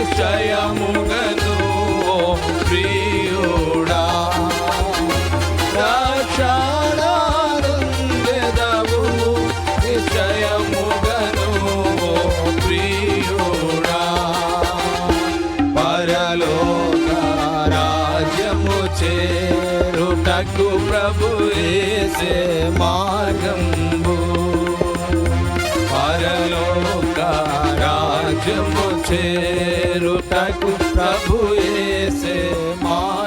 నిశ్చయముగను ప్రియుడా రక్షణానందెదవు నిశ్చయముగను ప్రియుడా పరలోక రాజ్యము చేరుటకు ప్రభు యేసే మార్గంబు పరలోక రాజ్యము చేరుటకు ప్రభు యేసే మార్గంబు